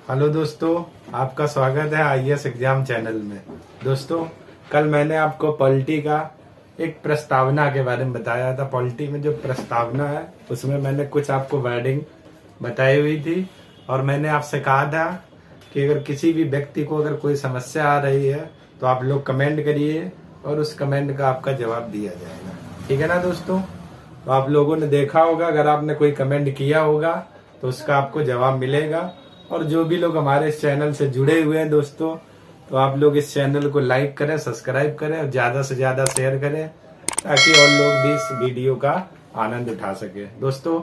Hello दोस्तों, आपका स्वागत है आईएएस एग्जाम चैनल में। दोस्तों, कल मैंने आपको पॉलिटी का एक प्रस्तावना के बारे में बताया था। पॉलिटी में जो प्रस्तावना है उसमें मैंने कुछ आपको वर्डिंग बताई हुई थी और मैंने आपसे कहा था कि अगर किसी भी व्यक्ति को अगर कोई समस्या आ रही है तो आप लोग कमेंट करिए और उस कमेंट का आपका जवाब दिया जाएगा। ठीक है ना दोस्तों? तो आप लोगों ने देखा होगा, अगर आपने कोई कमेंट किया होगा तो उसका आपको जवाब मिलेगा। और जो भी लोग हमारे इस चैनल से जुड़े हुए हैं दोस्तों, तो आप लोग इस चैनल को लाइक करें, सब्सक्राइब करें और ज्यादा से ज्यादा शेयर करें ताकि और लोग भी इस वीडियो का आनंद उठा सके। दोस्तों,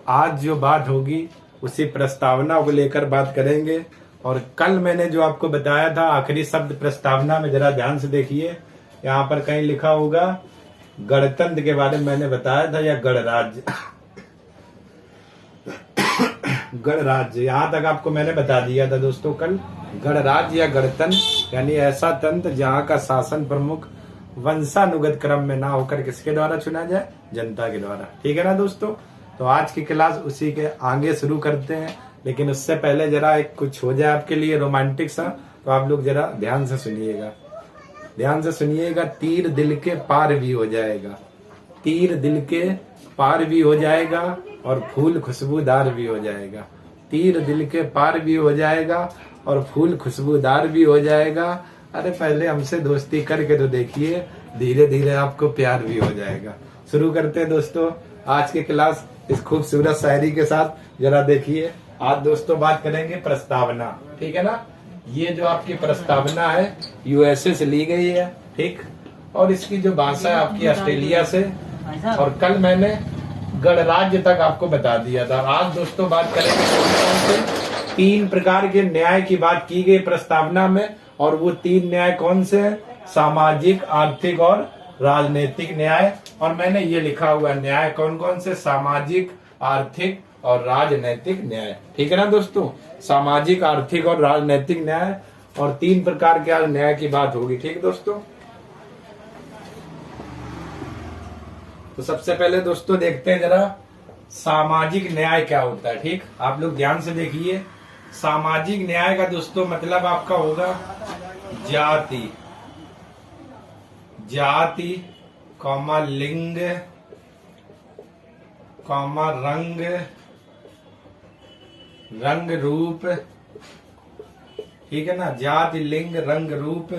आज जो बात होगी उसी प्रस्तावना को लेकर बात करेंगे। और कल मैंने जो आपको बताया था आखिरी शब्द प्रस्तावना में, जरा ध्यान से देखिए, यहाँ पर कहीं लिखा होगा गणतंत्र के बारे में मैंने बताया था, या गणराज्य। गणराज्य यहाँ तक आपको मैंने बता दिया था दोस्तों कल। गणराज्य या गणतंत्र यानी ऐसा तंत्र जहाँ का शासन प्रमुख वंशानुगत क्रम में ना होकर किसके द्वारा चुना जाए? जनता के द्वारा। ठीक है ना दोस्तों? तो आज की क्लास उसी के आगे शुरू करते हैं, लेकिन उससे पहले जरा एक कुछ हो जाए आपके लिए रोमांटिक सा, तो आप लोग जरा ध्यान से सुनिएगा। ध्यान से सुनिएगा। तीर दिल के पार भी हो जाएगा, तीर दिल के पार भी हो जाएगा और फूल खुशबूदार भी हो जाएगा। तीर दिल के पार भी हो जाएगा और फूल खुशबूदार भी हो जाएगा। अरे पहले हमसे दोस्ती करके तो देखिए, धीरे धीरे आपको प्यार भी हो जाएगा। शुरू करते हैं दोस्तों आज की क्लास इस खूबसूरत शायरी के साथ। जरा देखिए, आज दोस्तों बात करेंगे प्रस्तावना। ठीक है ना? ये जो आपकी प्रस्तावना है यूएसए से ली गई है, ठीक, और इसकी जो भाषा है आपकी ऑस्ट्रेलिया से। और कल मैंने गणराज्य तक आपको बता दिया था। आज दोस्तों बात करेंगे कौन से 3 प्रकार के न्याय की बात की गई प्रस्तावना में, और वो 3 न्याय कौन से हैं? सामाजिक, आर्थिक और राजनीतिक न्याय। और मैंने ये लिखा हुआ न्याय कौन कौन से? सामाजिक, आर्थिक और राजनैतिक न्याय। ठीक है ना दोस्तों? सामाजिक, आर्थिक और राजनैतिक न्याय, और 3 प्रकार के न्याय की बात होगी। ठीक दोस्तों? तो सबसे पहले दोस्तों देखते हैं जरा सामाजिक न्याय क्या होता है। ठीक, आप लोग ध्यान से देखिए। सामाजिक न्याय का दोस्तों मतलब आपका होगा जाति, जाति कौमा लिंग कौमा रंग, रंग रूप। ठीक है ना? जाति, लिंग, रंग रूप,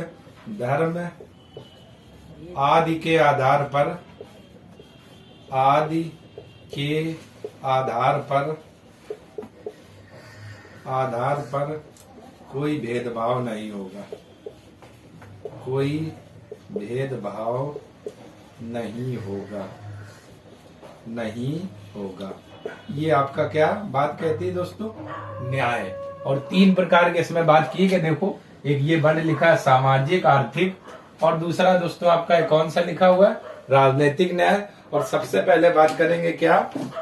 धर्म आदि के आधार पर, आदि के आधार पर कोई भेदभाव नहीं होगा, कोई भेदभाव नहीं होगा, नहीं होगा। ये आपका क्या बात कहती है दोस्तों? न्याय। और 3 प्रकार के इसमें बात की है। देखो, एक ये वर्ड लिखा है सामाजिक, आर्थिक, और दूसरा दोस्तों आपका कौन सा लिखा हुआ है? राजनीतिक न्याय। और सबसे पहले बात करेंगे क्या?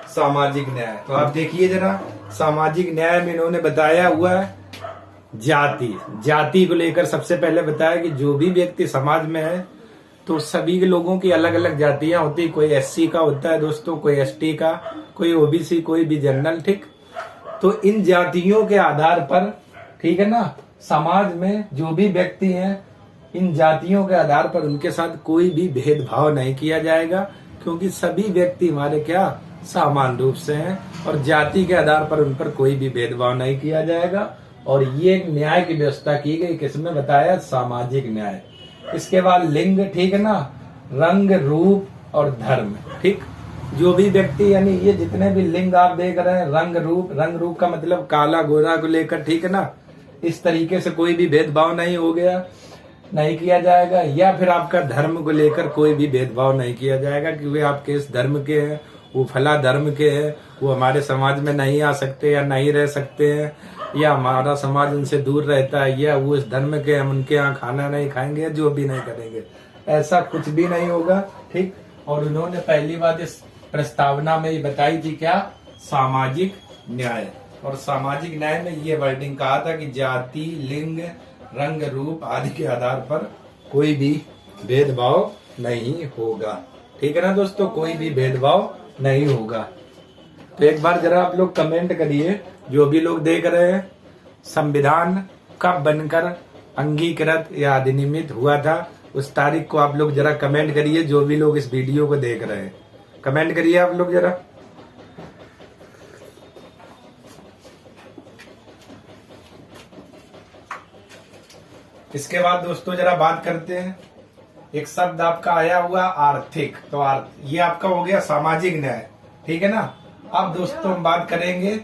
सामाजिक न्याय। तो आप देखिए जरा, सामाजिक न्याय में इन्होंने बताया हुआ है जाति। जाति को लेकर सबसे पहले बताया कि जो भी व्यक्ति समाज में है तो सभी के लोगों की अलग अलग जातियां होती। कोई एससी का होता है दोस्तों, कोई एसटी का, कोई ओबीसी, कोई भी जनरल। ठीक, तो इन जातियों के आधार पर, ठीक है ना, समाज में जो भी व्यक्ति हैं, इन जातियों के आधार पर उनके साथ कोई भी भेदभाव नहीं किया जाएगा, क्योंकि सभी व्यक्ति हमारे क्या? समान रूप से हैं, और जाति के आधार पर उन पर कोई भी भेदभाव नहीं किया जाएगा। और ये एक न्याय की व्यवस्था की गई, किसमें बताया? सामाजिक न्याय। इसके बाद लिंग, ठीक है ना, रंग, रूप और धर्म। ठीक, जो भी व्यक्ति, यानी ये जितने भी लिंग आप देख रहे हैं, रंग रूप का मतलब काला गोरा को लेकर, ठीक है ना, इस तरीके से कोई भी भेदभाव नहीं किया जाएगा। या फिर आपका धर्म को लेकर कोई भी भेदभाव नहीं किया जाएगा कि वे आप किस धर्म के हैं, वो फला धर्म के हैं, वो हमारे समाज में नहीं आ सकते या नहीं रह सकते हैं, या हमारा समाज उनसे दूर रहता है, या वो इस धर्म के, हम उनके यहाँ खाना नहीं खाएंगे, जो भी नहीं करेंगे। ऐसा कुछ भी नहीं होगा। ठीक, और उन्होंने पहली बात इस प्रस्तावना में ये बताई थी क्या? सामाजिक न्याय। और सामाजिक न्याय में ये वर्डिंग कहा था कि जाति, लिंग, रंग रूप आदि के आधार पर कोई भी भेदभाव नहीं होगा। ठीक है ना दोस्तों? कोई भी भेदभाव नहीं होगा। तो एक बार जरा आप लोग कमेंट करिए, जो भी लोग देख रहे हैं, संविधान कब बनकर अंगीकृत या अधिनियमित हुआ था, उस तारीख को आप लोग जरा कमेंट करिए। जो भी लोग इस वीडियो को देख रहे हैं कमेंट करिए आप लोग जरा। इसके बाद दोस्तों जरा बात करते हैं, एक शब्द आपका आया हुआ आर्थिक, तो ये आपका हो गया सामाजिक न्याय, ठीक है ना। अब दोस्तों हम बात करेंगे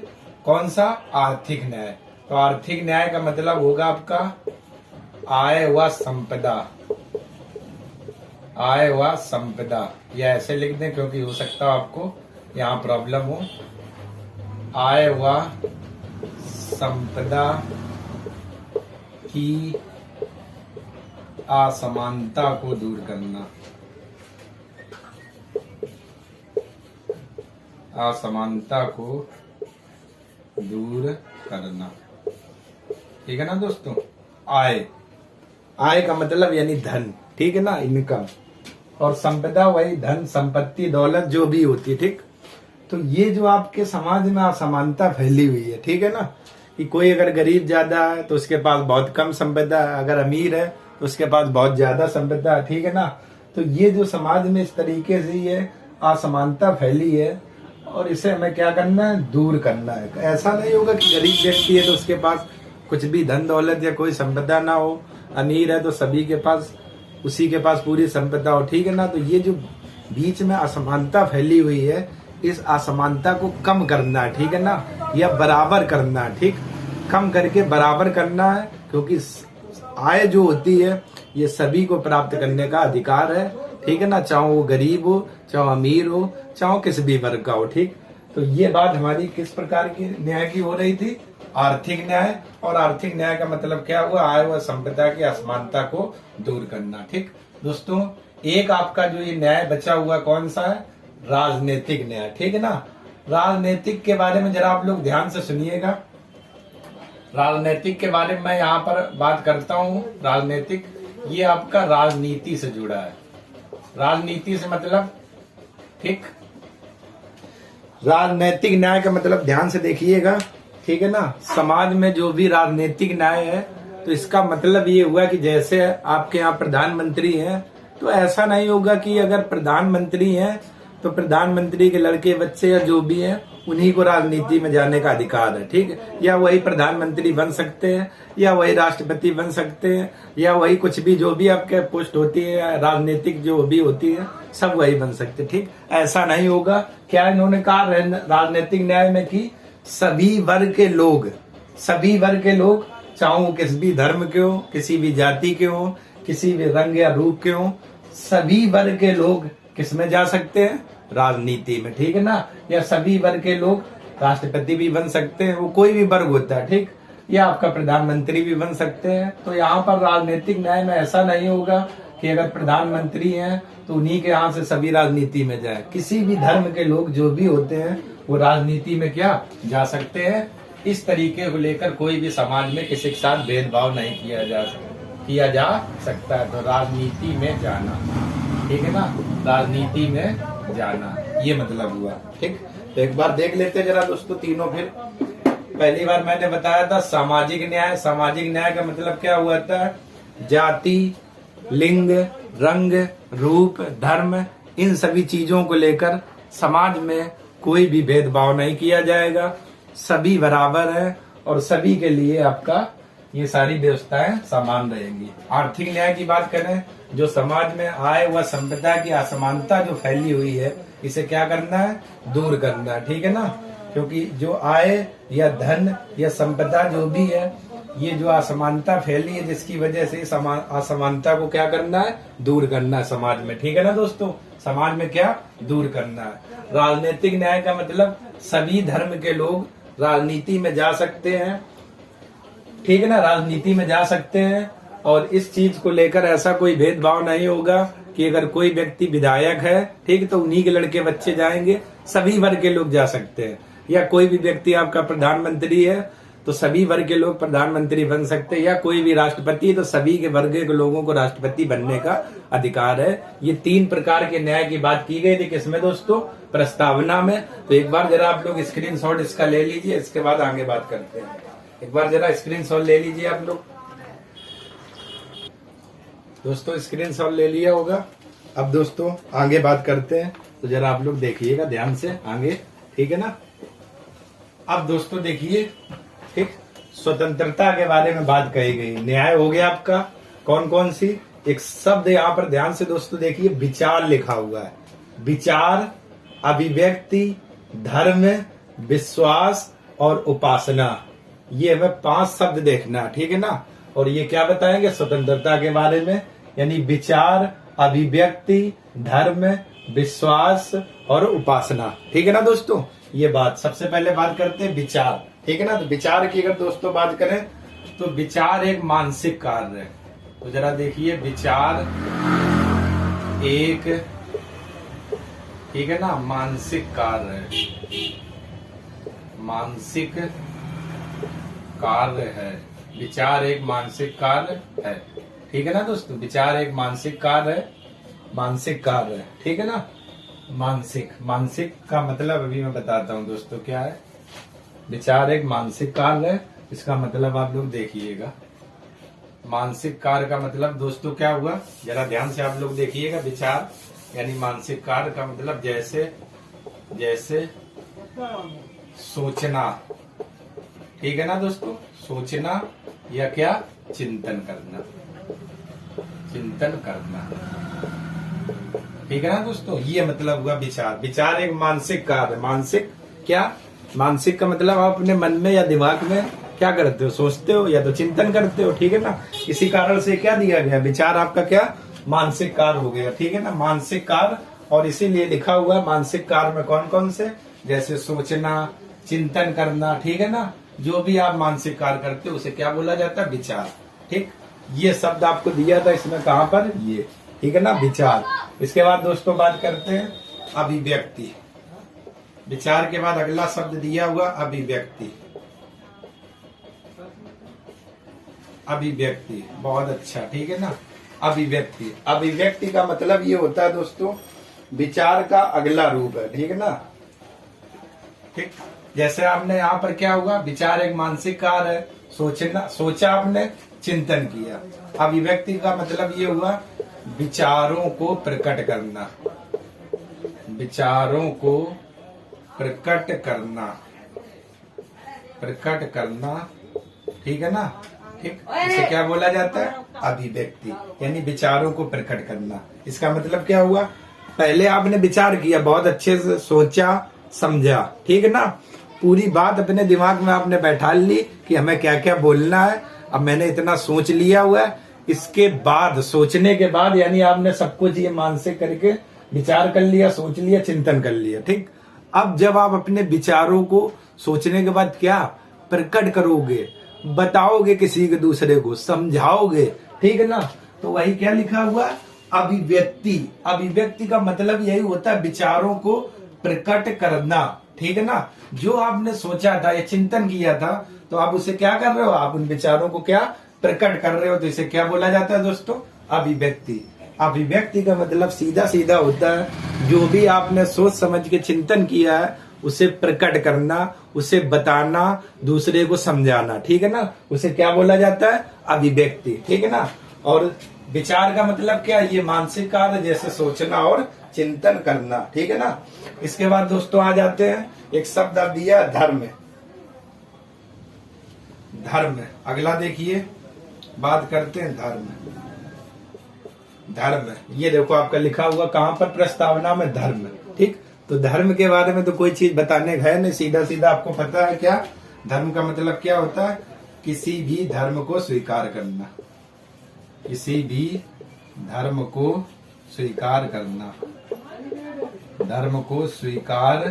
कौन सा, आर्थिक न्याय। तो आर्थिक न्याय का मतलब होगा आपका आय व संपदा, आय व संपदा, या ऐसे लिख दें क्योंकि हो सकता है आपको यहाँ प्रॉब्लम हो। आय व संपदा की असमानता को दूर करना, असमानता को दूर करना, ठीक है ना दोस्तों। आय, आय का मतलब यानी धन, ठीक है ना, इनकम, और संपदा वही धन संपत्ति दौलत जो भी होती है, ठीक। तो ये जो आपके समाज में असमानता फैली हुई है, ठीक है ना, कि कोई अगर गरीब ज्यादा है तो उसके पास बहुत कम संपदा है, अगर अमीर है तो उसके पास बहुत ज्यादा संपदा है, ठीक है ना। तो ये जो समाज में इस तरीके से ये असमानता फैली है और इसे हमें क्या करना है, दूर करना है। ऐसा नहीं होगा कि गरीब व्यक्ति है तो उसके पास कुछ भी धन दौलत या कोई संपदा ना हो, अमीर है तो सभी के पास उसी के पास पूरी संपदा हो, ठीक है ना। तो ये जो बीच में असमानता फैली हुई है, इस असमानता को कम करना है, ठीक है ना, या बराबर करना है, ठीक, कम करके बराबर करना है। क्योंकि आय जो होती है ये सभी को प्राप्त करने का अधिकार है, ठीक है ना, चाहे वो गरीब हो, चाहे अमीर हो, चाहे किसी भी वर्ग का हो, ठीक। तो ये बात हमारी किस प्रकार की न्याय की हो रही थी, आर्थिक न्याय। और आर्थिक न्याय का मतलब क्या हुआ, आय व संपदा की असमानता को दूर करना, ठीक। दोस्तों एक आपका जो ये न्याय बचा हुआ कौन सा है, राजनीतिक न्याय, ठीक है ना। राजनीतिक के बारे में जरा आप लोग ध्यान से सुनिएगा। राजनीतिक के बारे में मैं यहाँ पर बात करता हूँ। राजनीतिक ये आपका राजनीति से जुड़ा है, राजनीति से मतलब, ठीक। राजनीतिक न्याय का मतलब ध्यान से देखिएगा, ठीक है ना। समाज में जो भी राजनीतिक न्याय है तो इसका मतलब ये हुआ कि जैसे आपके यहाँ प्रधानमंत्री हैं तो ऐसा नहीं होगा कि अगर प्रधानमंत्री हैं तो प्रधानमंत्री के लड़के बच्चे या जो भी हैं उन्हीं को राजनीति में जाने का अधिकार है, ठीक, या वही प्रधानमंत्री बन सकते हैं, या वही राष्ट्रपति बन सकते हैं, या वही कुछ भी जो भी आपके पोस्ट होती है राजनीतिक जो भी होती है सब वही बन सकते, ठीक। ऐसा नहीं होगा। क्या इन्होंने कहा राजनीतिक न्याय में कि सभी वर्ग के लोग, सभी वर्ग के लोग, चाहे वो किसी भी धर्म के हो, किसी भी जाति के हो, किसी भी रंग या रूप के हो, सभी वर्ग के लोग किस में जा सकते हैं, राजनीति में, ठीक है ना। या सभी वर्ग के लोग राष्ट्रपति भी बन सकते हैं, वो कोई भी वर्ग होता है, ठीक, या आपका प्रधानमंत्री भी बन सकते हैं। तो यहाँ पर राजनीतिक न्याय में ऐसा नहीं होगा कि अगर प्रधानमंत्री हैं तो उन्हीं के यहाँ से सभी राजनीति में जाए। किसी भी धर्म के लोग जो भी होते हैं वो राजनीति में क्या जा सकते हैं। इस तरीके को लेकर कोई भी समाज में किसी के साथ भेदभाव नहीं किया जा सकता है। तो राजनीति में जाना, ठीक है ना, राजनीति में जाना, ये मतलब हुआ, ठीक। तो एक बार देख लेते जरा दोस्तों तीनों। फिर पहली बार मैंने बताया था सामाजिक न्याय। सामाजिक न्याय का मतलब क्या हुआ था, जाति, लिंग, रंग, रूप, धर्म, इन सभी चीजों को लेकर समाज में कोई भी भेदभाव नहीं किया जाएगा, सभी बराबर है और सभी के लिए आपका ये सारी व्यवस्थाएं समान रहेंगी। आर्थिक न्याय की बात करें, जो समाज में आय व संपदा की असमानता जो फैली हुई है इसे क्या करना है, दूर करना है, ठीक है ना। क्योंकि जो आय या धन या संपदा जो भी है ये जो असमानता फैली है जिसकी वजह से असमानता को क्या करना है, दूर करना है समाज में, ठीक है ना दोस्तों। समाज में क्या दूर करना है। राजनीतिक न्याय का मतलब सभी धर्म के लोग राजनीति में जा सकते हैं, ठीक है ना, राजनीति में जा सकते हैं। और इस चीज को लेकर ऐसा कोई भेदभाव नहीं होगा कि अगर कोई व्यक्ति विधायक है, ठीक, तो उन्हीं के लड़के बच्चे जाएंगे, सभी वर्ग के लोग जा सकते हैं। या कोई भी व्यक्ति आपका प्रधानमंत्री है तो सभी वर्ग के लोग प्रधानमंत्री बन सकते हैं, या कोई भी राष्ट्रपति तो सभी के वर्ग के लोगों को राष्ट्रपति बनने का अधिकार है। ये 3 प्रकार के न्याय की बात की गई थी किसमें दोस्तों, प्रस्तावना में। तो एक बार जरा आप लोग स्क्रीनशॉट इसका ले लीजिए, इसके बाद आगे बात करते हैं। एक बार जरा स्क्रीनशॉट ले लीजिए आप लोग। दोस्तों स्क्रीनशॉट ले लिया होगा। अब दोस्तों आगे बात करते हैं, तो जरा आप लोग देखिएगा ध्यान से आगे, ठीक है ना। अब दोस्तों देखिए, ठीक, स्वतंत्रता के बारे में बात कही गई, न्याय हो गया आपका। कौन कौन सी, एक शब्द यहाँ पर ध्यान से दोस्तों देखिए, विचार लिखा हुआ है। विचार, अभिव्यक्ति, धर्म, विश्वास और उपासना, ये हमें 5 शब्द देखना, ठीक है ना। और ये क्या बताएंगे स्वतंत्रता के बारे में, यानी विचार, अभिव्यक्ति, धर्म, विश्वास और उपासना, ठीक है ना दोस्तों। ये बात सबसे पहले बात करते हैं विचार, ठीक है ना। तो विचार की अगर दोस्तों बात करें तो विचार एक मानसिक कार्य है। तो जरा देखिए, विचार एक, ठीक है ना, मानसिक कार्य है, मानसिक कार्य है। विचार एक मानसिक कार्य है, ठीक है ना दोस्तों। विचार एक मानसिक कार्य है, मानसिक कार्य है, ठीक है ना। मानसिक, मानसिक का मतलब अभी मैं बताता हूँ दोस्तों क्या है। विचार एक मानसिक कार्य है, इसका मतलब आप लोग देखिएगा। मानसिक कार्य का मतलब दोस्तों क्या हुआ, जरा ध्यान से आप लोग देखिएगा। विचार यानी मानसिक कार्य का मतलब जैसे जैसे सोचना, ठीक है ना दोस्तों, सोचना या क्या, चिंतन करना, चिंतन करना, ठीक है ना दोस्तों। ये मतलब हुआ विचार। विचार एक मानसिक कार्य, मानसिक क्या, मानसिक का मतलब आप अपने मन में या दिमाग में क्या करते हो, सोचते हो या तो चिंतन करते हो, ठीक है ना। इसी कारण से क्या दिया गया, विचार आपका क्या, मानसिक कार्य हो गया, ठीक है ना, मानसिक कार्य। और इसीलिए लिखा हुआ मानसिक कार्य में कौन कौन से, जैसे सोचना, चिंतन करना, ठीक है ना। जो भी आप मानसिक कार्य करते हो उसे क्या बोला जाता है, विचार, ठीक। ये शब्द आपको दिया था इसमें, कहां पर, ये, ठीक है ना, विचार। इसके बाद दोस्तों बात करते हैं अभिव्यक्ति। विचार के बाद अगला शब्द दिया हुआ अभिव्यक्ति। अभिव्यक्ति बहुत अच्छा, ठीक है ना। अभिव्यक्ति, अभिव्यक्ति का मतलब ये होता है दोस्तों, विचार का अगला रूप है, ठीक है ना। ठीक, जैसे आपने यहाँ पर क्या हुआ, विचार एक मानसिक कार्य है, सोचना, सोचा आपने, चिंतन किया। अभिव्यक्ति का मतलब ये हुआ विचारों को प्रकट करना, विचारों को प्रकट करना, प्रकट करना, ठीक है ना, ठीक। इसे क्या बोला जाता है, अभिव्यक्ति, यानी विचारों को प्रकट करना। इसका मतलब क्या हुआ, पहले आपने विचार किया, बहुत अच्छे से सोचा समझा, ठीक है ना, पूरी बात अपने दिमाग में आपने बैठा ली कि हमें क्या क्या बोलना है। अब मैंने इतना सोच लिया हुआ है, इसके बाद सोचने के बाद यानी आपने सब कुछ ये मानसिक करके विचार कर लिया, सोच लिया, चिंतन कर लिया, ठीक। अब जब आप अपने विचारों को सोचने के बाद क्या प्रकट करोगे, बताओगे किसी के दूसरे को, समझाओगे, ठीक है ना, तो वही क्या लिखा हुआ, अभिव्यक्ति। अभिव्यक्ति का मतलब यही होता है विचारों को प्रकट करना, ठीक है ना। जो आपने सोचा था या चिंतन किया था, तो आप उसे क्या कर रहे हो, आप उन विचारों को क्या प्रकट कर रहे हो, तो इसे क्या बोला जाता है दोस्तों, अभिव्यक्ति। अभिव्यक्ति का मतलब सीधा सीधा होता है जो भी आपने सोच समझ के चिंतन किया है उसे प्रकट करना, उसे बताना, दूसरे को समझाना, ठीक है ना, उसे क्या बोला जाता है, अभिव्यक्ति, ठीक है ना। और विचार का मतलब क्या, ये मानसिक कार्य जैसे सोचना और चिंतन करना, ठीक है ना। इसके बाद दोस्तों आ जाते हैं, एक शब्द अब दिया धर्म। धर्म अगला देखिए, बात करते हैं धर्म। धर्म, ये देखो आपका लिखा हुआ कहां पर, प्रस्तावना में, धर्म, ठीक। तो धर्म के बारे में तो कोई चीज बताने का है नहीं, सीधा सीधा आपको पता है क्या धर्म का मतलब क्या होता है, किसी भी धर्म को स्वीकार करना, किसी भी धर्म को स्वीकार करना, धर्म को स्वीकार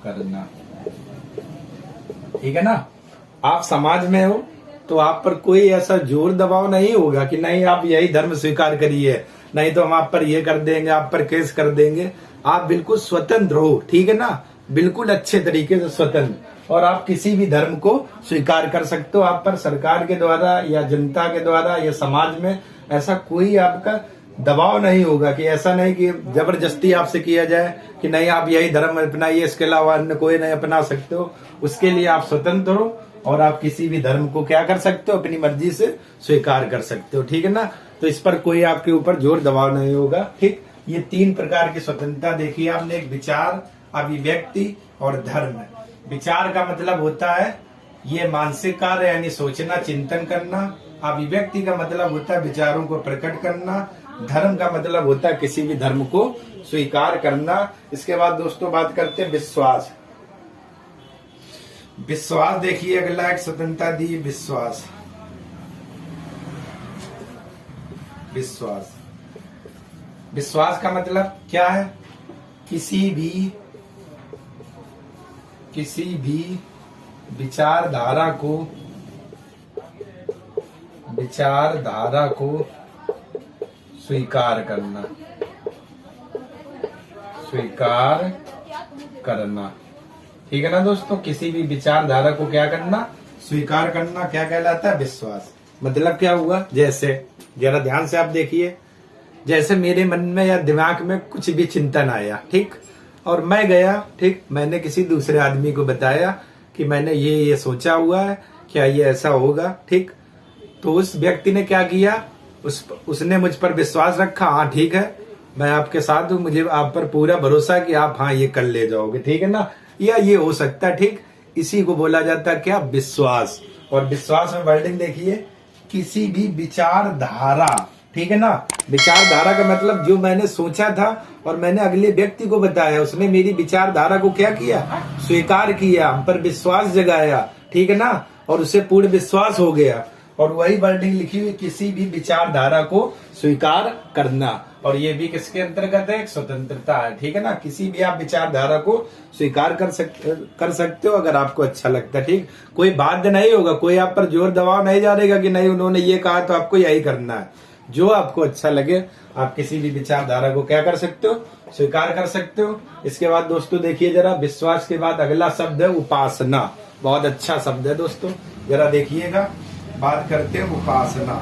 करना, ठीक है ना। आप समाज में हो तो आप पर कोई ऐसा जोर दबाव नहीं होगा कि नहीं आप यही धर्म स्वीकार करिए, नहीं तो हम आप पर ये कर देंगे, आप पर केस कर देंगे। आप बिल्कुल स्वतंत्र हो, ठीक है ना, बिल्कुल अच्छे तरीके से स्वतंत्र, और आप किसी भी धर्म को स्वीकार कर सकते हो। आप पर सरकार के द्वारा या जनता के द्वारा या समाज में ऐसा कोई आपका दबाव नहीं होगा कि ऐसा नहीं कि जबरदस्ती आपसे किया जाए कि नहीं आप यही धर्म अपनाइए, इसके अलावा अन्य कोई नहीं अपना सकते हो। उसके लिए आप स्वतंत्र हो और आप किसी भी धर्म को क्या कर सकते हो, अपनी मर्जी से स्वीकार कर सकते हो। ठीक है ना, तो इस पर कोई आपके ऊपर जोर दबाव नहीं होगा। ठीक, ये 3 प्रकार की स्वतंत्रता देखी आपने, एक विचार, अभिव्यक्ति और धर्म। विचार का मतलब होता है ये मानसिक कार्य यानी सोचना, चिंतन करना। अभिव्यक्ति का मतलब होता है विचारों को प्रकट करना। धर्म का मतलब होता है किसी भी धर्म को स्वीकार करना। इसके बाद दोस्तों बात करते हैं विश्वास। विश्वास देखिए अगला एक स्वतंत्रता दी, विश्वास। विश्वास, विश्वास का मतलब क्या है, किसी भी विचारधारा को स्वीकार करना। ठीक है ना दोस्तों, किसी भी विचारधारा को क्या करना, स्वीकार करना, क्या कहलाता है, विश्वास। मतलब क्या हुआ, जैसे जरा ध्यान से आप देखिए, जैसे मेरे मन में या दिमाग में कुछ भी चिंतन आया, ठीक, और मैं गया, ठीक, मैंने किसी दूसरे आदमी को बताया कि मैंने ये सोचा हुआ है, क्या ये ऐसा होगा, ठीक, तो उस व्यक्ति ने क्या किया, उसने मुझ पर विश्वास रखा, हाँ ठीक है मैं आपके साथ हूँ, मुझे आप पर पूरा भरोसा कि आप हाँ ये कर ले जाओगे। ठीक है ना, या ये हो सकता है। ठीक, इसी को बोला जाता है क्या, विश्वास। और विश्वास में वर्डिंग देखिए, किसी भी विचारधारा। ठीक है ना, विचारधारा का मतलब जो मैंने सोचा था और मैंने अगले व्यक्ति को बताया, उसने मेरी विचारधारा को क्या किया, स्वीकार किया, हम पर विश्वास जगाया। ठीक है ना, और उसे पूर्ण विश्वास हो गया। और वही वर्डिंग लिखी हुई, किसी भी विचारधारा को स्वीकार करना। और ये भी किसके अंतर्गत है, एक स्वतंत्रता है। ठीक है ना, किसी भी आप विचारधारा को स्वीकार कर सकते हो अगर आपको अच्छा लगता है। ठीक, कोई बाध्य नहीं होगा, कोई आप पर जोर दबाव नहीं डालेगा कि नहीं उन्होंने ये कहा तो आपको यही करना है। जो आपको अच्छा लगे आप किसी भी विचारधारा को क्या कर सकते हो, स्वीकार कर सकते हो। इसके बाद दोस्तों देखिए जरा, विश्वास के बाद अगला शब्द है उपासना। बहुत अच्छा शब्द है दोस्तों, जरा देखिएगा, बात करते हैं उपासना।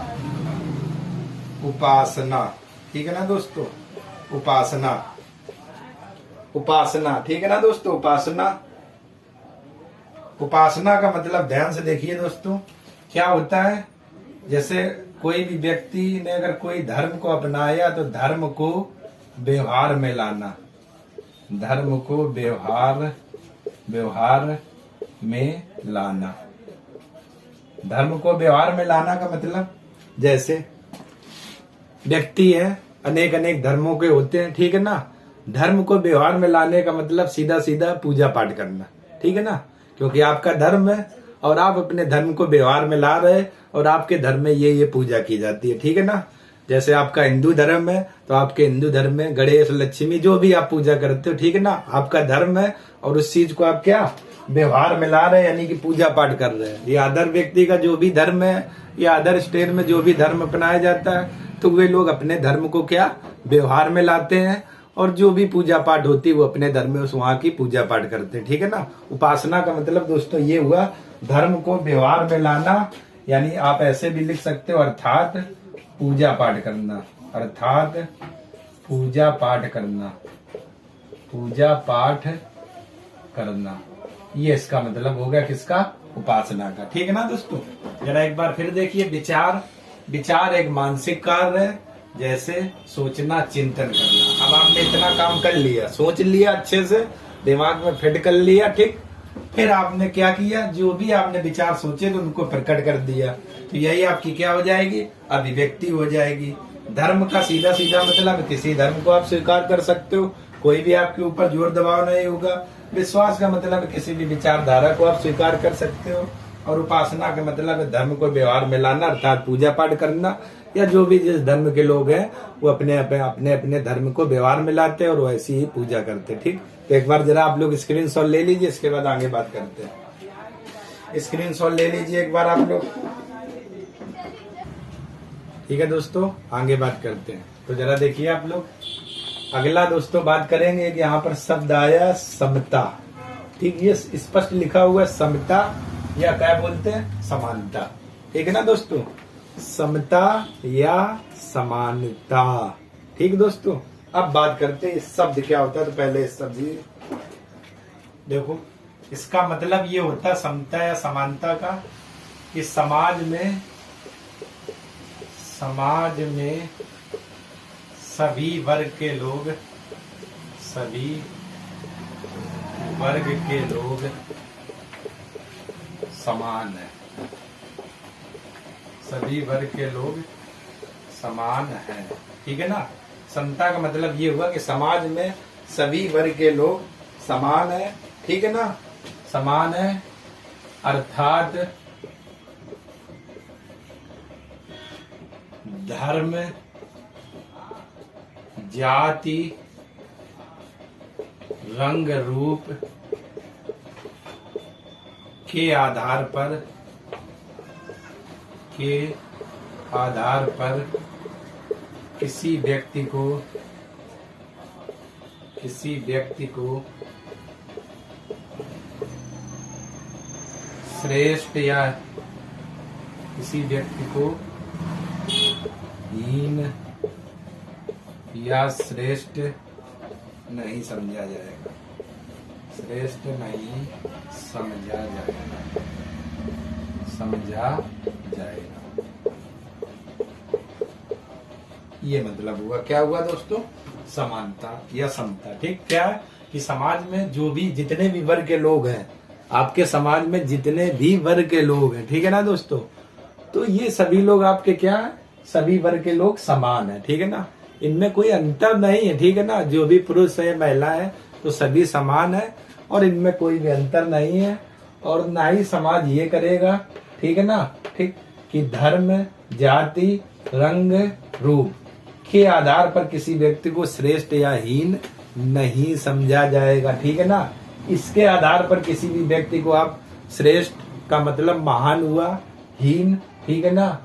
उपासना, ठीक है ना दोस्तों, उपासना। ठीक है ना दोस्तों, उपासना का मतलब ध्यान से देखिए दोस्तों, क्या होता है, जैसे कोई भी व्यक्ति ने अगर कोई धर्म को अपनाया तो धर्म को व्यवहार में लाना। धर्म को व्यवहार में लाना। धर्म को व्यवहार में लाना का मतलब, जैसे व्यक्ति है, अनेक धर्मों के होते हैं। ठीक है ना, धर्म को व्यवहार में लाने का मतलब सीधा सीधा पूजा पाठ करना। ठीक है ना, क्योंकि आपका धर्म है और आप अपने धर्म को व्यवहार में ला रहे, और आपके धर्म में ये पूजा की जाती है। ठीक है ना, जैसे आपका हिंदू धर्म है तो आपके हिंदू धर्म में गणेश, लक्ष्मी, जो भी आप पूजा करते हो, ठीक है ना, आपका धर्म है और उस चीज को आप क्या व्यवहार में ला रहे हैं, यानी कि पूजा पाठ कर रहे हैं। या अदर व्यक्ति का जो भी धर्म है या अदर स्टेट में जो भी धर्म अपनाया जाता है, तो वे लोग अपने धर्म को क्या व्यवहार में लाते हैं, और जो भी पूजा पाठ होती है वो अपने धर्म में उस वहां की पूजा पाठ करते हैं। ठीक है ना, उपासना का मतलब दोस्तों ये हुआ, धर्म को व्यवहार में लाना, यानी आप ऐसे भी लिख सकते हो, अर्थात पूजा पाठ करना। अर्थात पूजा पाठ करना, ये इसका मतलब हो गया किसका, उपासना का। ठीक है ना दोस्तों, जरा एक बार फिर देखिए, विचार एक मानसिक कार्य है, जैसे सोचना, चिंतन करना। अब आपने इतना काम कर लिया, सोच लिया अच्छे से, दिमाग में फिट कर लिया, ठीक, फिर आपने क्या किया, जो भी आपने विचार सोचे तो उनको प्रकट कर दिया, तो यही आपकी क्या हो जाएगी, अभिव्यक्ति हो जाएगी। धर्म का सीधा सीधा मतलब किसी धर्म को आप स्वीकार कर सकते हो, कोई भी आपके ऊपर जोर दबाव नहीं होगा। विश्वास का मतलब किसी भी विचारधारा को आप स्वीकार कर सकते हो, और उपासना का मतलब धर्म को व्यवहार में लाना, अर्थात पूजा पाठ करना, या जो भी जिस धर्म के लोग हैं वो अपने धर्म को व्यवहार में लाते हैं और वैसी ही पूजा करते हैं। ठीक, तो एक बार जरा आप लोग स्क्रीनशॉट ले लीजिए, इसके बाद आगे बात करते हैं। स्क्रीनशॉट ले लीजिए एक बार आप लोग, ठीक है दोस्तों, आगे बात करते हैं। तो जरा देखिए आप लोग, अगला दोस्तों बात करेंगे कि यहाँ पर शब्द आया समता। ठीक, ये स्पष्ट लिखा हुआ है समता, या क्या बोलते हैं, समानता। ठीक है ना दोस्तों, समता या समानता। ठीक दोस्तों, अब बात करते हैं इस शब्द क्या होता है। तो पहले इस शब्द देखो, इसका मतलब ये होता है समता या समानता का कि समाज में सभी वर्ग के लोग समान है। सभी वर्ग के लोग समान हैं, ठीक है ना। समता का मतलब ये हुआ कि समाज में सभी वर्ग के लोग समान है, ठीक है ना। समान है अर्थात धर्म, जाति, रंग रूप के आधार पर किसी व्यक्ति को श्रेष्ठ या किसी व्यक्ति को हीन या श्रेष्ठ नहीं समझा जाएगा। श्रेष्ठ नहीं समझा जाएगा। ये मतलब हुआ, क्या हुआ दोस्तों, समानता या समता। ठीक, क्या है कि समाज में जो भी जितने भी वर्ग के लोग हैं, आपके समाज में जितने भी वर्ग के लोग हैं, ठीक है ना दोस्तों, तो ये सभी लोग आपके क्या है, सभी वर्ग के लोग समान है, ठीक है ना। इनमें कोई अंतर नहीं है, ठीक है ना। जो भी पुरुष है महिला है तो सभी समान है और इनमें कोई भी अंतर नहीं है। और ना ही समाज ये करेगा, ठीक है ना, ठीक, कि धर्म, जाति, रंग रूप के आधार पर किसी व्यक्ति को श्रेष्ठ या हीन नहीं समझा जाएगा, ठीक है ना। इसके आधार पर किसी भी व्यक्ति को आप श्रेष्ठ का मतलब महान हुआ, हीन, ठीक है ना,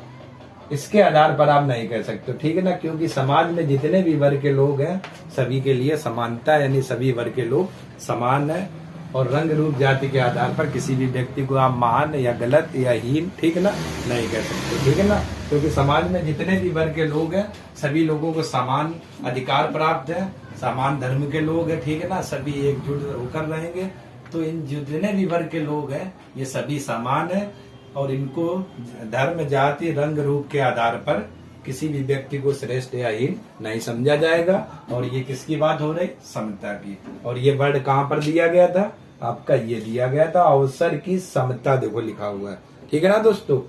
इसके आधार पर आप नहीं कह सकते, ठीक है ना। क्योंकि समाज में जितने भी वर्ग के लोग हैं सभी के लिए समानता, यानी सभी वर्ग के लोग समान है। और रंग रूप जाति के आधार पर किसी भी व्यक्ति को आप महान या गलत या हीन, ठीक है ना, नहीं कह सकते, ठीक है ना। क्योंकि समाज में जितने भी वर्ग के लोग हैं सभी लोगों को समान अधिकार प्राप्त है, समान धर्म के लोग हैं, ठीक है ना, सभी एकजुट होकर रहेंगे। तो इन जितने भी वर्ग के लोग हैं ये सभी समान है और इनको धर्म, जाति, रंग रूप के आधार पर किसी भी व्यक्ति को श्रेष्ठ या हीन नहीं समझा जाएगा। और ये किसकी बात हो रही, समता की। और ये वर्ड कहाँ पर दिया गया था, आपका ये दिया गया था, अवसर की समता, देखो लिखा हुआ है, ठीक है ना दोस्तों।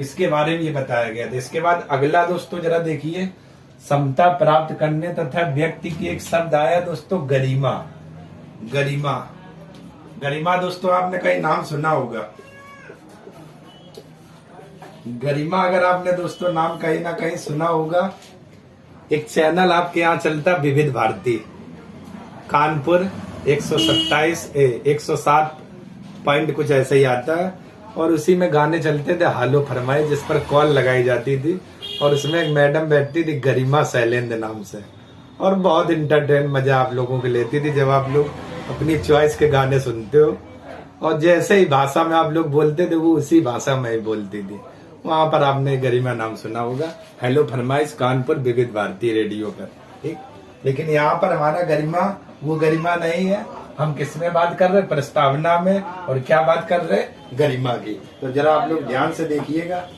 इसके बारे में ये बताया गया था। इसके बाद अगला दोस्तों जरा देखिए, समता प्राप्त करने तथा व्यक्ति की एक शब्द आया दोस्तों, गरिमा। गरिमा, गरिमा दोस्तों आपने कहीं नाम सुना होगा। गरिमा अगर आपने दोस्तों नाम कहीं ना कहीं सुना होगा, एक चैनल आपके यहाँ चलता विविध भारती, कानपुर 107 पॉइंट कुछ ऐसे ही आता है। और उसी में गाने चलते थे हालो फरमाए, जिस पर कॉल लगाई जाती थी। और उसमें एक मैडम बैठती थी गरिमा शैलेंद्र नाम से, और बहुत इंटरटेन मजा आप लोगों को लेती थी जब आप लोग अपनी चॉइस के गाने सुनते हो। और जैसे ही भाषा में आप लोग बोलते थे वो उसी भाषा में ही बोलती थी। वहां पर आपने गरिमा नाम सुना होगा, हेलो फरमाइश कानपुर विविध भारती रेडियो पर, ठीक। लेकिन यहाँ पर हमारा गरिमा वो गरिमा नहीं है। हम किस में बात कर रहे हैं, प्रस्तावना में। और क्या बात कर रहे हैं, गरिमा की। तो जरा आप लोग ध्यान से देखिएगा,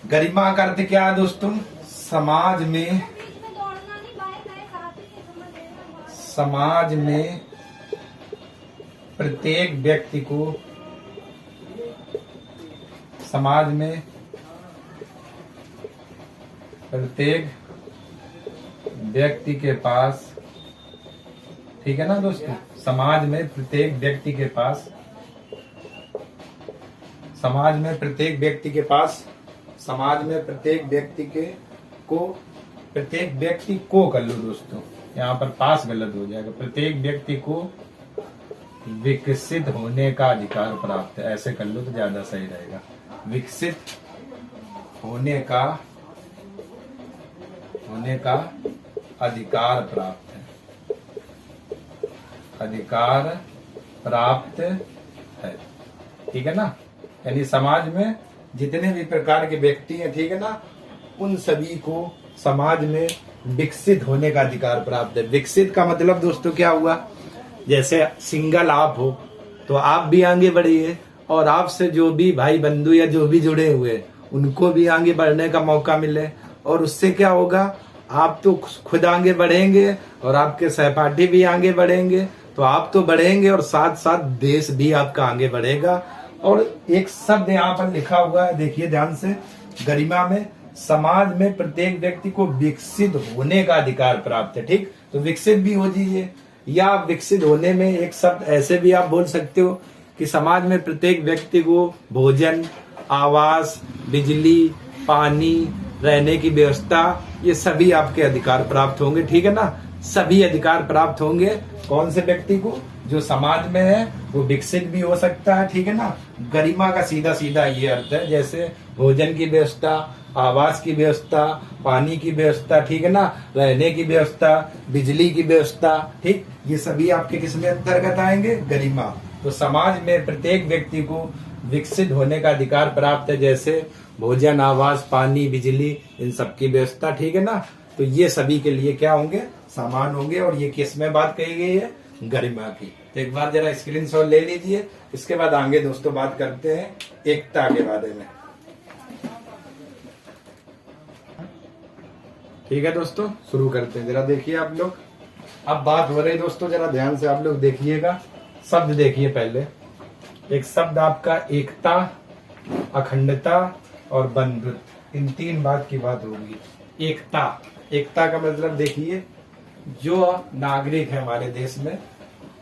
गरिमा का अर्थ क्या है दोस्तों, समाज में प्रत्येक व्यक्ति को, समाज में प्रत्येक व्यक्ति के पास, ठीक है ना दोस्तों, समाज में प्रत्येक व्यक्ति के पास, समाज में प्रत्येक व्यक्ति के पास, समाज में प्रत्येक व्यक्ति के को, प्रत्येक व्यक्ति को कर लो दोस्तों, यहाँ पर पास गलत हो जाएगा। प्रत्येक व्यक्ति को विकसित होने का अधिकार प्राप्त है, ऐसे कर लो तो ज्यादा सही रहेगा। विकसित होने का अधिकार प्राप्त है, अधिकार प्राप्त है, ठीक है ना। यानी समाज में जितने भी प्रकार के व्यक्ति हैं, ठीक है ना, उन सभी को समाज में विकसित होने का अधिकार प्राप्त है। विकसित का मतलब दोस्तों क्या हुआ, जैसे सिंगल आप हो तो आप भी आगे बढ़िए, और आपसे जो भी भाई बंधु या जो भी जुड़े हुए उनको भी आगे बढ़ने का मौका मिले। और उससे क्या होगा, आप तो खुद आगे बढ़ेंगे और आपके सहपाठी भी आगे बढ़ेंगे, तो आप तो बढ़ेंगे और साथ साथ देश भी आपका आगे बढ़ेगा। और एक शब्द यहाँ पर लिखा हुआ है, देखिए ध्यान से, गरिमा में, समाज में प्रत्येक व्यक्ति को विकसित होने का अधिकार प्राप्त है। ठीक, तो विकसित भी हो जाइए, या विकसित होने में एक शब्द ऐसे भी आप बोल सकते हो कि समाज में प्रत्येक व्यक्ति को भोजन, आवास, बिजली, पानी, रहने की व्यवस्था, ये सभी आपके अधिकार प्राप्त होंगे। ठीक है ना, सभी अधिकार प्राप्त होंगे। कौन से व्यक्ति को, जो समाज में है वो विकसित भी हो सकता है। ठीक है ना, गरिमा का सीधा सीधा ये अर्थ है, जैसे भोजन की व्यवस्था, आवास की व्यवस्था, पानी की व्यवस्था, ठीक है ना, रहने की व्यवस्था, बिजली की व्यवस्था, ठीक, ये सभी आपके किस में अंतर्गत आएंगे, गरिमा। तो समाज में प्रत्येक व्यक्ति को विकसित होने का अधिकार प्राप्त है, जैसे भोजन, आवास, पानी, बिजली, इन सब की व्यवस्था। ठीक है ना, तो ये सभी के लिए क्या होंगे, समान होंगे। और ये किस में बात कही गई है, गरिमा की। तो एक बार जरा स्क्रीनशॉट ले लीजिए, इसके बाद आगे दोस्तों बात करते हैं एकता के बारे में। ठीक है दोस्तों, शुरू करते हैं। जरा देखिए आप लोग, अब बात हो रही दोस्तों, जरा ध्यान से आप लोग देखिएगा। शब्द देखिए, पहले एक शब्द आपका एकता, अखंडता और बंधुत्व, इन तीन बात की बात होगी। एकता, एकता का मतलब देखिए, जो नागरिक है हमारे देश में,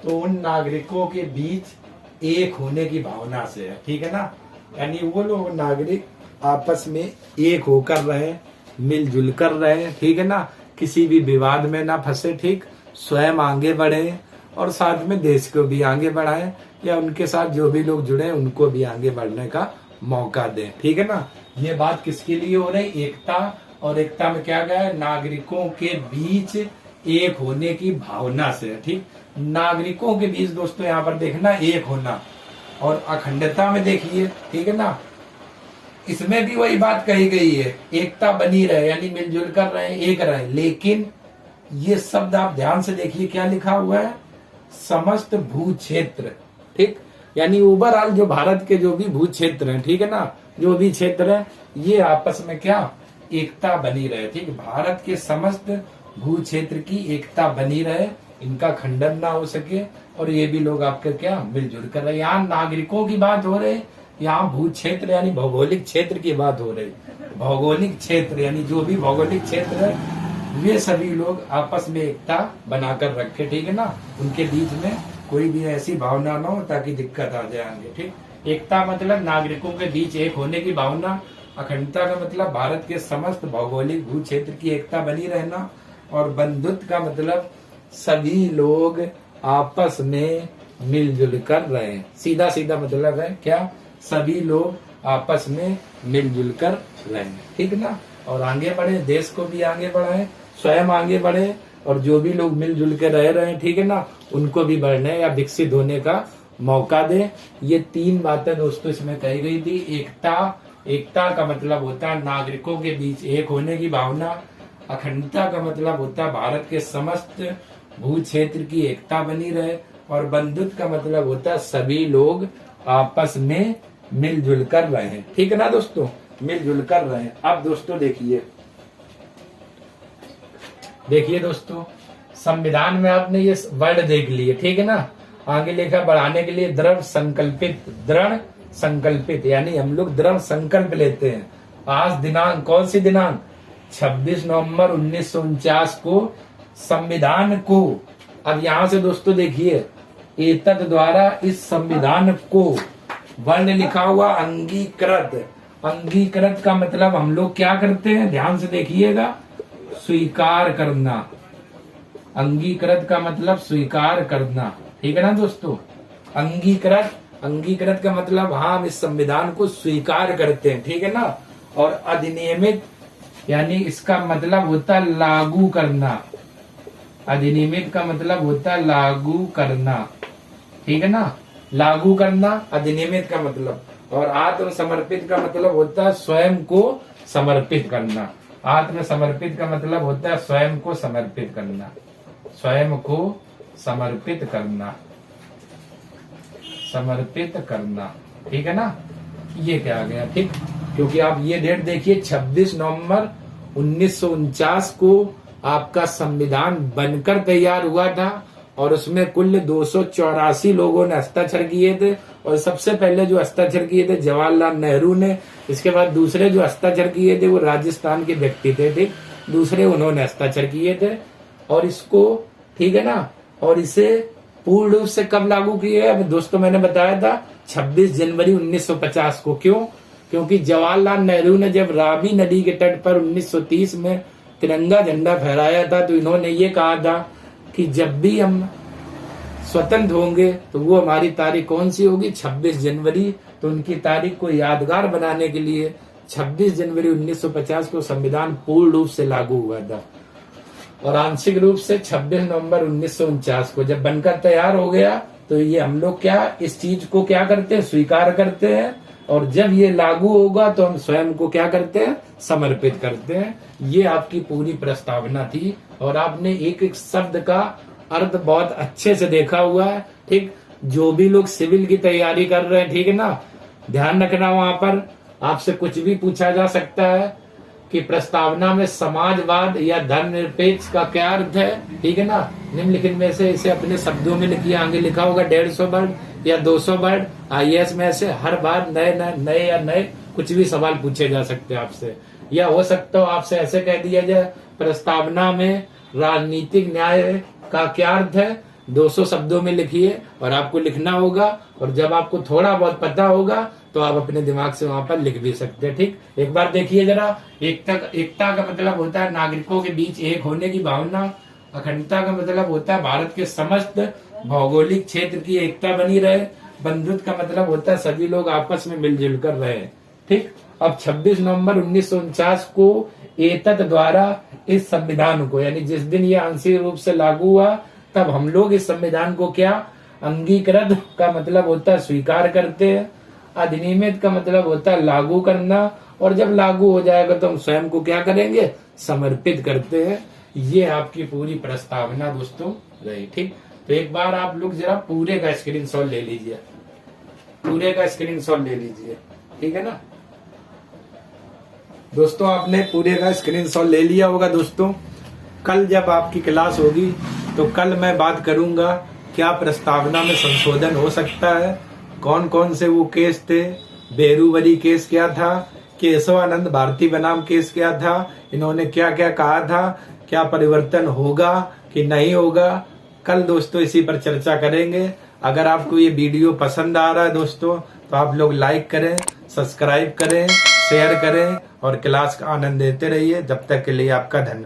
तो उन नागरिकों के बीच एक होने की भावना से है। ठीक है ना, यानी वो लोग नागरिक आपस में एक होकर रहे, मिलजुल कर रहे। ठीक है ना, किसी भी विवाद में ना फंसे। ठीक, स्वयं आगे बढ़े और साथ में देश को भी आगे बढ़ाएं, या उनके साथ जो भी लोग जुड़े उनको भी आगे बढ़ने का मौका दें। ठीक है ना, ये बात किसके लिए हो रही, एकता। और एकता में क्या गया है, नागरिकों के बीच एक होने की भावना से। ठीक, नागरिकों के बीच दोस्तों यहाँ पर देखना एक होना। और अखंडता में देखिए, ठीक है ना, इसमें भी वही बात कही गई है, एकता बनी रहे, यानी मिलजुल कर रहे, एक रहे। लेकिन ये शब्द आप ध्यान से देखिए, क्या लिखा हुआ है, समस्त भू क्षेत्र। ठीक, यानी ओवरऑल जो भारत के जो भी भू क्षेत्र हैं, ठीक है ना, जो भी क्षेत्र है, ये आपस में क्या, एकता बनी रहे। ठीक, भारत के समस्त भू क्षेत्र की एकता बनी रहे, इनका खंडन ना हो सके, और ये भी लोग आपके क्या, मिलजुल कर रहे। यहाँ नागरिकों की बात हो रही, यहाँ भू क्षेत्र यानी भौगोलिक क्षेत्र की बात हो रही। भौगोलिक क्षेत्र यानी जो भी भौगोलिक क्षेत्र है, वे सभी लोग आपस में एकता बनाकर रखे। ठीक है ना, उनके बीच में कोई भी ऐसी भावना ना हो ताकि दिक्कत आ जाए आगे। ठीक, एकता मतलब नागरिकों के बीच एक होने की भावना। अखंडता का मतलब भारत के समस्त भौगोलिक भू क्षेत्र की एकता बनी रहना। और बंधुत्व का मतलब सभी लोग आपस में मिलजुल कर रहे। सीधा सीधा मतलब है क्या, सभी लोग आपस में मिलजुल कर रहे। ठीक ना, और आगे बढ़े, देश को भी आगे बढ़ाए, स्वयं आगे बढ़े, और जो भी लोग मिलजुल के रह रहे हैं, ठीक है ना, उनको भी बढ़ने या विकसित होने का मौका दे। ये तीन बातें दोस्तों इसमें कही गई थी। एकता, एकता का मतलब होता है नागरिकों के बीच एक होने की भावना। अखंडता का मतलब होता है भारत के समस्त भू क्षेत्र की एकता बनी रहे। और बंधुत्व का मतलब होता है सभी लोग आपस में मिलजुल कर रहे हैं। ठीक है ना दोस्तों, मिलजुल कर रहे हैं। अब दोस्तों देखिए, देखिए दोस्तों, संविधान में आपने ये वर्ड देख लिए, ठीक है ना। आगे लिखा बढ़ाने के लिए दृढ़ संकल्पित, दृढ़ संकल्पित, यानी हम लोग दृढ़ संकल्प लेते हैं। आज दिनांक, कौन सी दिनांक, 26 नवंबर 1949 को संविधान को, अब यहाँ से दोस्तों देखिए, एतद द्वारा इस संविधान को, वर्ण लिखा हुआ अंगीकृत। अंगीकृत का मतलब हम लोग क्या करते हैं, ध्यान से देखिएगा, स्वीकार करना। अंगीकृत का मतलब स्वीकार करना, ठीक है ना दोस्तों। अंगीकृत, अंगीकृत का मतलब हाँ, हम इस संविधान को स्वीकार करते हैं, ठीक है ना। और अधिनियमित यानी इसका मतलब होता है लागू करना। अधिनियमित का मतलब होता है लागू करना, ठीक है ना, लागू करना अधिनियमित का मतलब। और आत्मसमर्पित का मतलब होता है स्वयं को समर्पित करना। आत्मसमर्पित का मतलब होता है स्वयं को समर्पित करना, स्वयं को समर्पित करना, समर्पित करना, ठीक है ना। ये क्या आ गया, ठीक। क्योंकि आप ये डेट देखिए 26 नवंबर 1949 को आपका संविधान बनकर तैयार हुआ था और उसमें कुल 284 लोगों ने हस्ताक्षर किए थे। और सबसे पहले जो हस्ताक्षर किए थे जवाहरलाल नेहरू ने, इसके बाद दूसरे जो हस्ताक्षर किए थे वो राजस्थान के व्यक्ति थे, ठीक। दूसरे उन्होंने हस्ताक्षर किए थे। और इसको, ठीक है ना, और इसे पूर्ण रूप से कब लागू किए? अब दोस्तों मैंने बताया था 26 जनवरी 1950 को। क्यों? क्योंकि जवाहरलाल नेहरू ने जब रावी नदी के तट पर 1930 में तिरंगा झंडा फहराया था तो इन्होंने ये कहा था कि जब भी हम स्वतंत्र होंगे तो वो हमारी तारीख कौन सी होगी? 26 जनवरी। तो उनकी तारीख को यादगार बनाने के लिए 26 जनवरी 1950 को संविधान पूर्ण रूप से लागू हुआ था और आंशिक रूप से 26 नवंबर 1949 को जब बनकर तैयार हो गया तो ये हम लोग क्या इस चीज को क्या करते हैं? स्वीकार करते हैं। और जब ये लागू होगा तो हम स्वयं को क्या करते हैं? समर्पित करते हैं। ये आपकी पूरी प्रस्तावना थी और आपने एक एक शब्द का अर्थ बहुत अच्छे से देखा हुआ है, ठीक। जो भी लोग सिविल की तैयारी कर रहे हैं, ठीक है ना, ध्यान रखना वहां पर आपसे कुछ भी पूछा जा सकता है कि प्रस्तावना में समाजवाद या धर्मनिरपेक्ष का क्या अर्थ है, ठीक है ना। निम्नलिखित में से इसे अपने शब्दों में लिखिए। आगे लिखा होगा 150 वर्ड या 200 वर्ड। IAS में से हर बार नए कुछ भी सवाल पूछे जा सकते हैं आपसे। या हो सकता हो आपसे ऐसे कह दिया जाए प्रस्तावना में राजनीतिक न्याय का क्या अर्थ है? 200 शब्दों में लिखिए और आपको लिखना होगा। और जब आपको थोड़ा बहुत पता होगा तो आप अपने दिमाग से वहां पर लिख भी सकते हैं, ठीक। एक बार देखिए जरा, एकता का मतलब होता है नागरिकों के बीच एक होने की भावना। अखंडता का मतलब होता है भारत के समस्त भौगोलिक क्षेत्र की एकता बनी रहे। बंधुत्व का मतलब होता है सभी लोग आपस में मिलजुल कर रहे, ठीक। अब 26 नवंबर 1949 को एतत् द्वारा इस संविधान को, यानी जिस दिन ये आंशिक रूप से लागू हुआ तब हम लोग इस संविधान को क्या अंगीकृत का मतलब होता है स्वीकार करते हैं। अधिनियमित का मतलब होता है लागू करना। और जब लागू हो जाएगा तो हम स्वयं को क्या करेंगे? समर्पित करते हैं। ये आपकी पूरी प्रस्तावना दोस्तों रही, ठीक। तो एक बार आप लोग जरा पूरे का स्क्रीनशॉट ले लीजिए, पूरे का स्क्रीनशॉट ले लीजिए, ठीक है ना दोस्तों। आपने पूरे का स्क्रीनशॉट ले लिया होगा दोस्तों। कल जब आपकी क्लास होगी तो कल मैं बात करूंगा क्या प्रस्तावना में संशोधन हो सकता है, कौन कौन से वो केस थे। बेरूवरी केस क्या था, केशवानंद भारती बनाम केस क्या था, इन्होंने क्या क्या कहा था, क्या परिवर्तन होगा कि नहीं होगा, कल दोस्तों इसी पर चर्चा करेंगे। अगर आपको ये वीडियो पसंद आ रहा है दोस्तों तो आप लोग लाइक करें, सब्सक्राइब करें, शेयर करें और क्लास का आनंद लेते रहिए। जब तक के लिए आपका धन्यवाद।